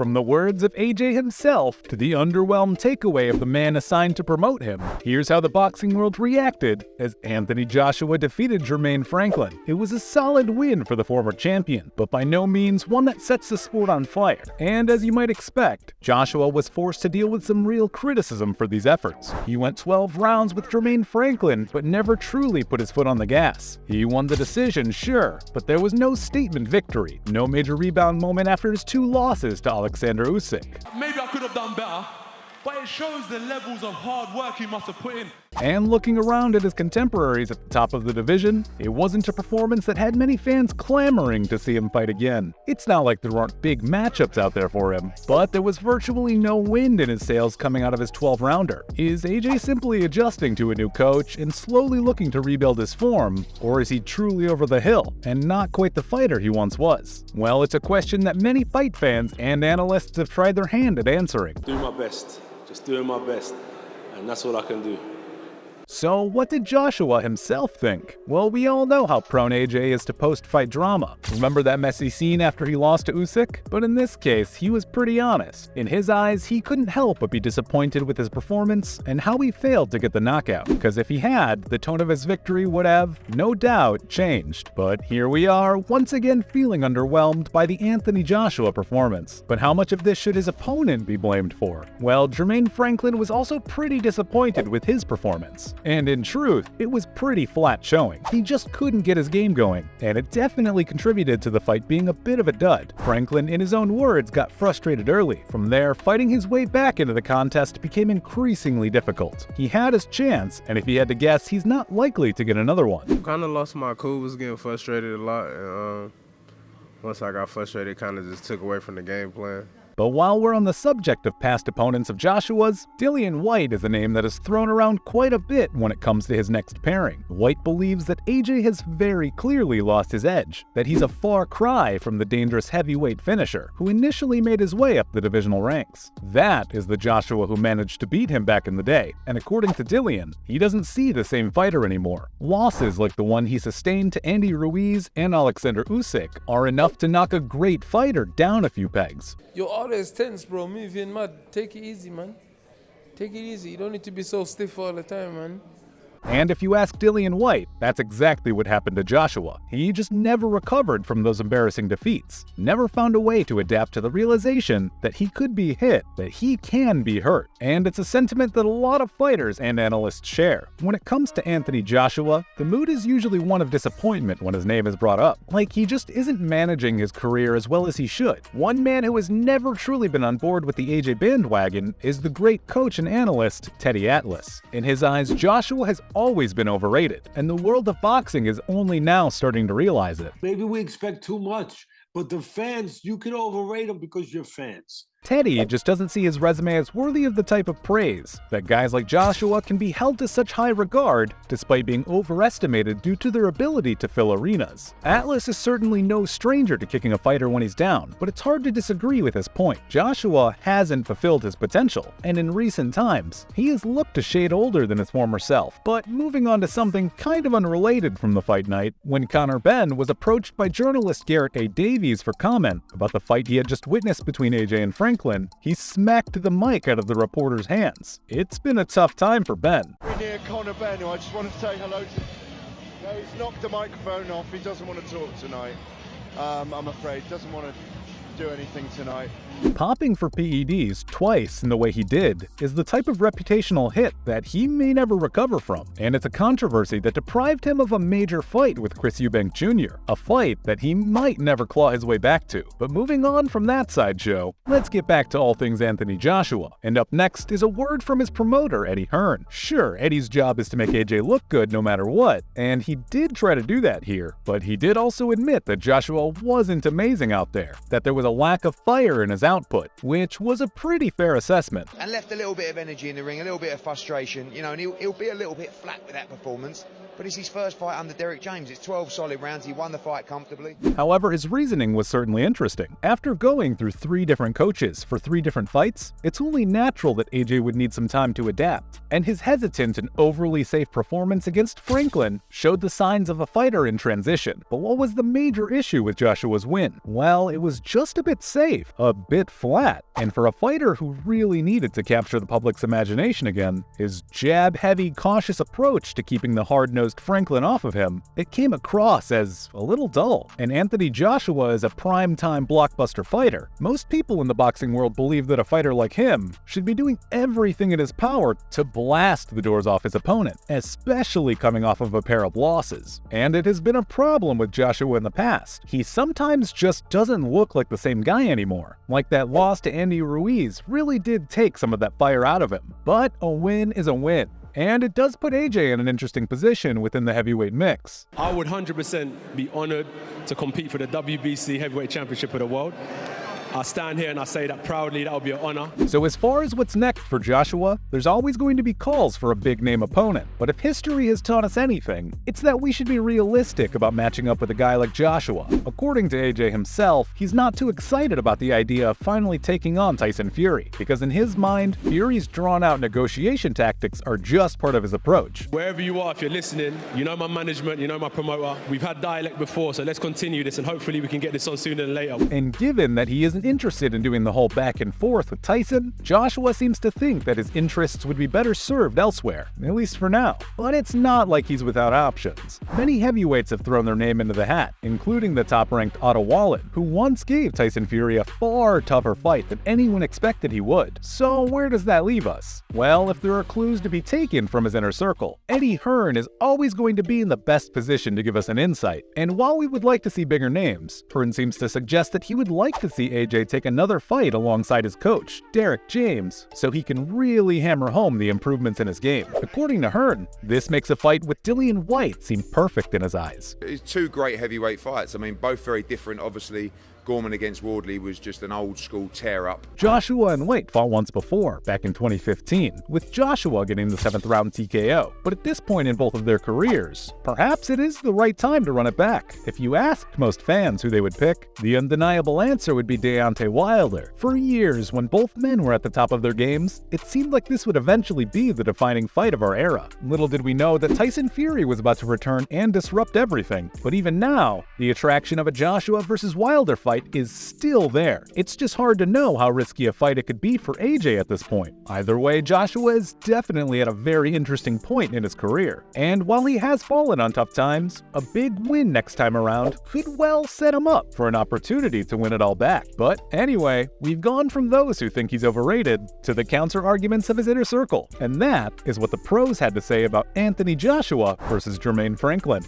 From the words of AJ himself to the underwhelmed takeaway of the man assigned to promote him, here's how the boxing world reacted as Anthony Joshua defeated Jermaine Franklin. It was a solid win for the former champion, but by no means one that sets the sport on fire. And as you might expect, Joshua was forced to deal with some real criticism for these efforts. He went 12 rounds with Jermaine Franklin, but never truly put his foot on the gas. He won the decision, sure, but there was no statement victory, no major rebound moment after his 2 losses to Alexander Usyk. Maybe I could have done better, but it shows the levels of hard work he must have put in. And looking around at his contemporaries at the top of the division, it wasn't a performance that had many fans clamoring to see him fight again. It's not like there aren't big matchups out there for him, but there was virtually no wind in his sails coming out of his 12-rounder. Is AJ simply adjusting to a new coach and slowly looking to rebuild his form, or is he truly over the hill and not quite the fighter he once was? Well, it's a question that many fight fans and analysts have tried their hand at answering. Do my best, just doing my best, and that's all I can do. So what did Joshua himself think? Well, we all know how prone AJ is to post-fight drama. Remember that messy scene after he lost to Usyk? But in this case, he was pretty honest. In his eyes, he couldn't help but be disappointed with his performance and how he failed to get the knockout. Because if he had, the tone of his victory would have, no doubt, changed. But here we are, once again feeling underwhelmed by the Anthony Joshua performance. But how much of this should his opponent be blamed for? Well, Jermaine Franklin was also pretty disappointed with his performance. And in truth, it was pretty flat showing. He just couldn't get his game going, and it definitely contributed to the fight being a bit of a dud. Franklin, in his own words, got frustrated early. From there, fighting his way back into the contest became increasingly difficult. He had his chance, and if he had to guess, he's not likely to get another one. Kind of lost my cool, was getting frustrated a lot, and once I got frustrated, it kind of just took away from the game plan. But while we're on the subject of past opponents of Joshua's, Dillian Whyte is a name that is thrown around quite a bit when it comes to his next pairing. Whyte believes that AJ has very clearly lost his edge, that he's a far cry from the dangerous heavyweight finisher who initially made his way up the divisional ranks. That is the Joshua who managed to beat him back in the day, and according to Dillian, he doesn't see the same fighter anymore. Losses like the one he sustained to Andy Ruiz and Alexander Usyk are enough to knock a great fighter down a few pegs. You're always tense, bro. Moving mad. Take it easy, man. Take it easy. You don't need to be so stiff all the time, man. And if you ask Dillian Whyte, that's exactly what happened to Joshua. He just never recovered from those embarrassing defeats, never found a way to adapt to the realization that he could be hit, that he can be hurt. And it's a sentiment that a lot of fighters and analysts share. When it comes to Anthony Joshua, the mood is usually one of disappointment when his name is brought up. Like he just isn't managing his career as well as he should. One man who has never truly been on board with the AJ bandwagon is the great coach and analyst Teddy Atlas. In his eyes, Joshua has always been overrated, and the world of boxing is only now starting to realize it. Maybe we expect too much, but the fans, you can overrate them because you're fans. Teddy just doesn't see his resume as worthy of the type of praise that guys like Joshua can be held to such high regard despite being overestimated due to their ability to fill arenas. Atlas is certainly no stranger to kicking a fighter when he's down, but it's hard to disagree with his point. Joshua hasn't fulfilled his potential, and in recent times, he has looked a shade older than his former self. But moving on to something kind of unrelated from the fight night, when Conor Benn was approached by journalist Garrett A. Davies for comment about the fight he had just witnessed between AJ and Franklin, he smacked the mic out of the reporter's hands. It's been a tough time for Ben. We're near Conor Benn, who I just want to say hello to. No, he's knocked the microphone off. He doesn't want to talk tonight. I'm afraid. Doesn't want to do anything tonight. Popping for PEDs twice in the way he did is the type of reputational hit that he may never recover from, and it's a controversy that deprived him of a major fight with Chris Eubank Jr., a fight that he might never claw his way back to. But moving on from that sideshow, let's get back to all things Anthony Joshua, and up next is a word from his promoter, Eddie Hearn. Sure, Eddie's job is to make AJ look good no matter what, and he did try to do that here, but he did also admit that Joshua wasn't amazing out there, that there was a lack of fire in his output, which was a pretty fair assessment. And left a little bit of energy in the ring, a little bit of frustration, you know, and he'll be a little bit flat with that performance. but it's his first fight under Derek James. It's 12 solid rounds. He won the fight comfortably. However, his reasoning was certainly interesting. After going through 3 different coaches for 3 different fights, it's only natural that AJ would need some time to adapt. And his hesitant and overly safe performance against Franklin showed the signs of a fighter in transition. But what was the major issue with Joshua's win? Well, it was just a bit safe, a bit flat. And for a fighter who really needed to capture the public's imagination again, his jab-heavy, cautious approach to keeping the hard-nosed Franklin off of him, it came across as a little dull. And Anthony Joshua is a prime-time blockbuster fighter. Most people in the boxing world believe that a fighter like him should be doing everything in his power to blast the doors off his opponent, especially coming off of a pair of losses. And it has been a problem with Joshua in the past. He sometimes just doesn't look like the same guy anymore. Like that loss to Andy Ruiz really did take some of that fire out of him. But a win is a win. And it does put AJ in an interesting position within the heavyweight mix. I would 100% be honored to compete for the WBC Heavyweight Championship of the world. I stand here and I say that proudly. That would be an honor. So as far as what's next for Joshua, there's always going to be calls for a big-name opponent. But if history has taught us anything, it's that we should be realistic about matching up with a guy like Joshua. According to AJ himself, he's not too excited about the idea of finally taking on Tyson Fury, because in his mind, Fury's drawn-out negotiation tactics are just part of his approach. Wherever you are, if you're listening, you know my management, you know my promoter. We've had dialect before, so let's continue this and hopefully we can get this on sooner than later. And given that he isn't interested in doing the whole back and forth with Tyson, Joshua seems to think that his interests would be better served elsewhere, at least for now. But it's not like he's without options. Many heavyweights have thrown their name into the hat, including the top-ranked Otto Wallen, who once gave Tyson Fury a far tougher fight than anyone expected he would. So where does that leave us? Well, if there are clues to be taken from his inner circle, Eddie Hearn is always going to be in the best position to give us an insight. And while we would like to see bigger names, Hearn seems to suggest that he would like to see AJ take another fight alongside his coach, Derek James, so he can really hammer home the improvements in his game. According to Hearn, this makes a fight with Dillian Whyte seem perfect in his eyes. It's 2 great heavyweight fights. I mean, both very different, obviously. Gorman against Wardley was just an old-school tear-up. Joshua and Whyte fought once before, back in 2015, with Joshua getting the 7th round TKO. But at this point in both of their careers, perhaps it is the right time to run it back. If you asked most fans who they would pick, the undeniable answer would be Deontay Wilder. For years, when both men were at the top of their games, it seemed like this would eventually be the defining fight of our era. Little did we know that Tyson Fury was about to return and disrupt everything. But even now, the attraction of a Joshua versus Wilder fight is still there. It's just hard to know how risky a fight it could be for AJ at this point. Either way, Joshua is definitely at a very interesting point in his career. And while he has fallen on tough times, a big win next time around could well set him up for an opportunity to win it all back. But anyway, we've gone from those who think he's overrated to the counter-arguments of his inner circle. And that is what the pros had to say about Anthony Joshua versus Jermaine Franklin.